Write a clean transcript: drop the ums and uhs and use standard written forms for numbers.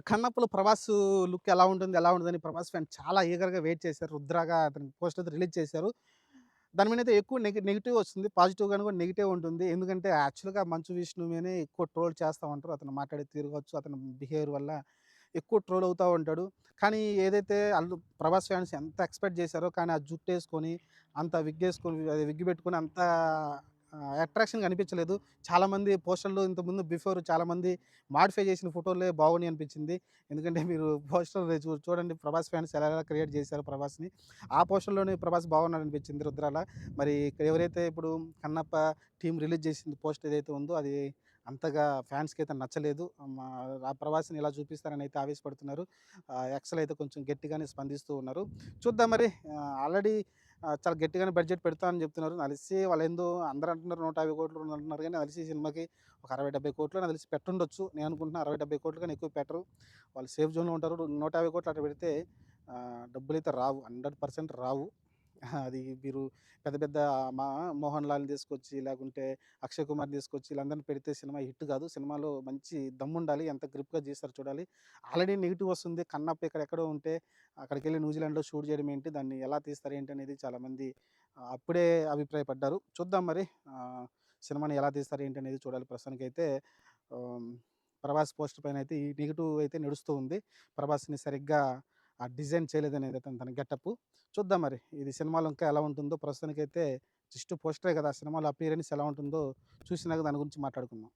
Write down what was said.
కన్నప్పలో 'Prabhas' look ఎలా ఉంటుంది? ఎలా ఉంటదని 'ప్రభాస్' ఫ్యాన్స్ చాలా ఈగర్‌గా వెయిట్ చేశారు. 'రుద్రగా' అతని పోస్టర్ అయితే రిలీజ్ చేశారు. దాని మీదైతే ఎక్కువ నెగెటివ్ వస్తుంది. పాజిటివ్ గాని కూడా నెగెటివ్ ఉంటుంది. ఎందుకంటే యాక్చువల్‌గా 'మంచు విష్ణు' మీదనే ఎక్కువ ట్రోల్ చేస్తా ఉంటారు. అతను మాట్లాడే తీరు కావచ్చు, అతని బిహేవియర్ వల్ల ఎక్కువ ట్రోల్ అవుతా ఉంటాడు. కానీ ఏదైతే ఆళ్ళు 'ప్రభాస్' ఫ్యాన్స్ ఎంత ఎక్స్‌పెక్ట్ చేశారో కానీ ఆ జుట్టేసుకొని, అంత విగ్గేసుకొని అదే విగ్ పెట్టుకొని అంత అట్రాక్షన్‌గా అనిపించలేదు. చాలామంది పోస్టర్‌లు ఇంతకుముందు చాలామంది మాడిఫై చేసిన ఫోటోలే బాగున్నాయి అనిపించింది. ఎందుకంటే మీరు పోస్టర్ చూడండి 'ప్రభాస్' ఫ్యాన్స్ ఎలా క్రియేట్ చేశారో 'ప్రభాస్‌ని.' ఆ పోస్టర్‌లోనే 'ప్రభాస్' బాగున్నాడనిపించింది 'రుద్రాల.' మరి ఇక్కడ ఎవరైతే ఇప్పుడు 'కన్నప్ప' టీమ్ రిలీజ్ చేసింది పోస్ట్ ఏదైతే ఉందో అది అంతగా ఫ్యాన్స్‌కైతే నచ్చలేదు. ఆ 'ప్రభాస్‌ని' ఇలా చూపిస్తారని అయితే ఆవేశపడుతున్నారు. ఎక్స్‌లో అయితే కొంచెం గట్టిగానే స్పందిస్తూ ఉన్నారు. చూద్దాం మరి ఆల్రెడీ చాలా గట్టిగానే బడ్జెట్ పెడతా అని చెప్తున్నారు. కలిసి వాళ్ళేందో అందరూ అంటున్నారు 150,00,00,000 అంటున్నారు గానీ, నాకు తెలిసి ఈ సినిమాకి ఒక 60, 70,00,00,000 నాకు తెలిసి పెట్టుండొచ్చు. నేను అనుకుంటున్నా 60, 70,00,00,000 కన్నా ఎక్కువ పెట్టరు. వాళ్ళు సేఫ్ జోన్‌లో ఉంటారు. 150,00,00,000 అట్లా పెడితే డబ్బులైతే రావు. 100% రావు. అది మీరు పెద్ద పెద్ద మా 'మోహన్ లాల్‌ని' తీసుకొచ్చి, లేకుంటే 'అక్షయ్ కుమార్‌ని' తీసుకొచ్చి వీళ్ళందరిని పెడితే సినిమా హిట్ కాదు. సినిమాలో మంచి దమ్ముండాలి. ఎంత గ్రిప్‌గా తీస్తారో చూడాలి. ఆల్రెడీ నెగెటివ్ వస్తుంది. కన్నప్ప ఎక్కడెక్కడో ఉంటే అక్కడికెళ్ళి న్యూజిలాండ్‌లో షూట్ చేయడం ఏంటి? దాన్ని ఎలా తీస్తారు ఏంటి? అనేది చాలామంది అప్పుడే అభిప్రాయపడ్డారు. చూద్దాం మరి సినిమాని ఎలా తీస్తారు ఏంటి? అనేది చూడాలి. ప్రస్తుతానికైతే ఆహ్, 'ప్రభాస్' పోస్టర్ పైనైతే ఈ నెగెటివ్ అయితే నడుస్తూ ఉంది. 'ప్రభాస్‌ని' సరిగ్గా డిజైన్ చేయలేదనేది తన గెటప్పు. చూద్దాం మరి. ఇది సినిమాలో ఇంకా ఎలా ఉంటుందో ప్రస్తుతానికైతే జస్ట్ పోస్టరే కదా! సినిమాలో అపియరెన్స్ ఎలా ఉంటుందో చూసినాక దాని గురించి మాట్లాడుకుందాం.